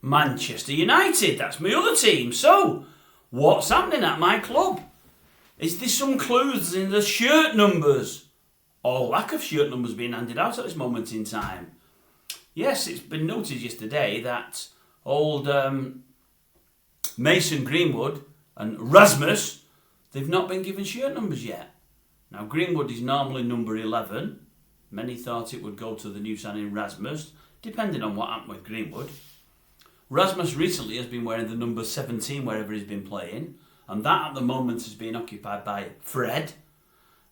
Manchester United. That's my other team. So, what's happening at my club? Is there some clues in the shirt numbers? Or lack of shirt numbers being handed out at this moment in time? Yes, it's been noted yesterday that old Mason Greenwood and Rasmus, they've not been given shirt numbers yet. Now, Greenwood is normally number 11. Many thought it would go to the new signing Rasmus, depending on what happened with Greenwood. Rasmus recently has been wearing the number 17 wherever he's been playing, and that at the moment has been occupied by Fred.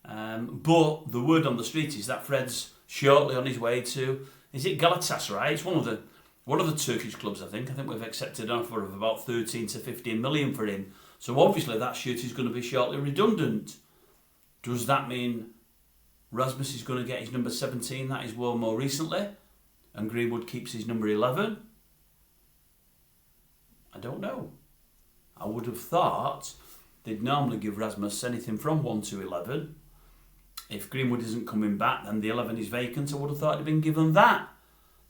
But the word on the street is that Fred's shortly on his way to, is it Galatasaray? It's one of the Turkish clubs, I think. I think we've accepted an offer of about 13 to 15 million for him. So obviously that shirt is going to be shortly redundant. Does that mean Rasmus is going to get his number 17 that he's worn more recently, and Greenwood keeps his number 11? I don't know. I would have thought they'd normally give Rasmus anything from 1 to 11. If Greenwood isn't coming back, then the 11 is vacant. I would have thought he'd been given that.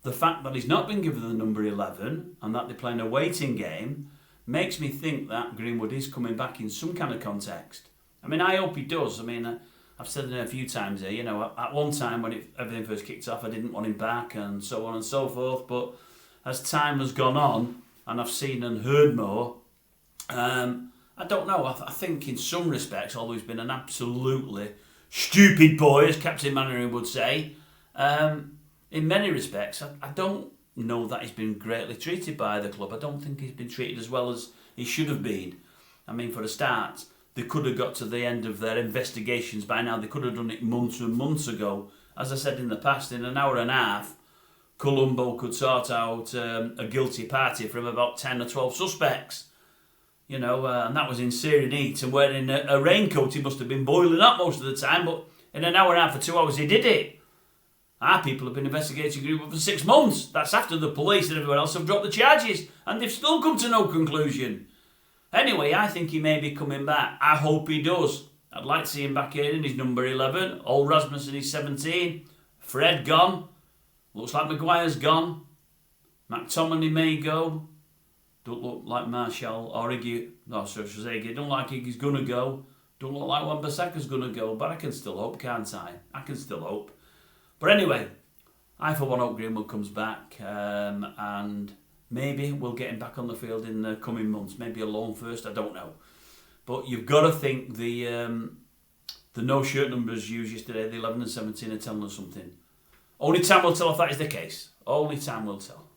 The fact that he's not been given the number 11 and that they're playing a waiting game makes me think that Greenwood is coming back in some kind of context. I mean, I hope he does. I mean, I've said it a few times here, at one time when everything first kicked off, I didn't want him back and so on and so forth. But as time has gone on and I've seen and heard more, I don't know. I think in some respects, although he's been an absolutely stupid boy, as Captain Mannering would say, in many respects, I don't know that he's been greatly treated by the club. I don't think he's been treated as well as he should have been. I mean, for a start, they could have got to the end of their investigations by now. They could have done it months and months ago. As I said in the past, in an hour and a half, Colombo could sort out a guilty party from about 10 or 12 suspects. And that was in Syrian heat and wearing a raincoat. He must have been boiling up most of the time, but in an hour and a half or 2 hours he did it. Our people have been investigating Greenwood for 6 months. That's after the police and everyone else have dropped the charges, and they've still come to no conclusion. Anyway, I think he may be coming back. I hope he does. I'd like to see him back here in his number 11. Old Rasmus in his 17. Fred gone. Looks like Maguire's gone. McTominay may go. Don't look like Martial or Iggy. No, sorry, Iggy. Don't like Iggy's going to go. Don't look like Wan-Bissaka's going to go. But I can still hope, can't I? I can still hope. But anyway, I for one hope Greenwood comes back, and maybe we'll get him back on the field in the coming months. Maybe a loan first, I don't know. But you've got to think the no shirt numbers used yesterday, the 11 and 17, are telling us something. Only time will tell if that is the case. Only time will tell.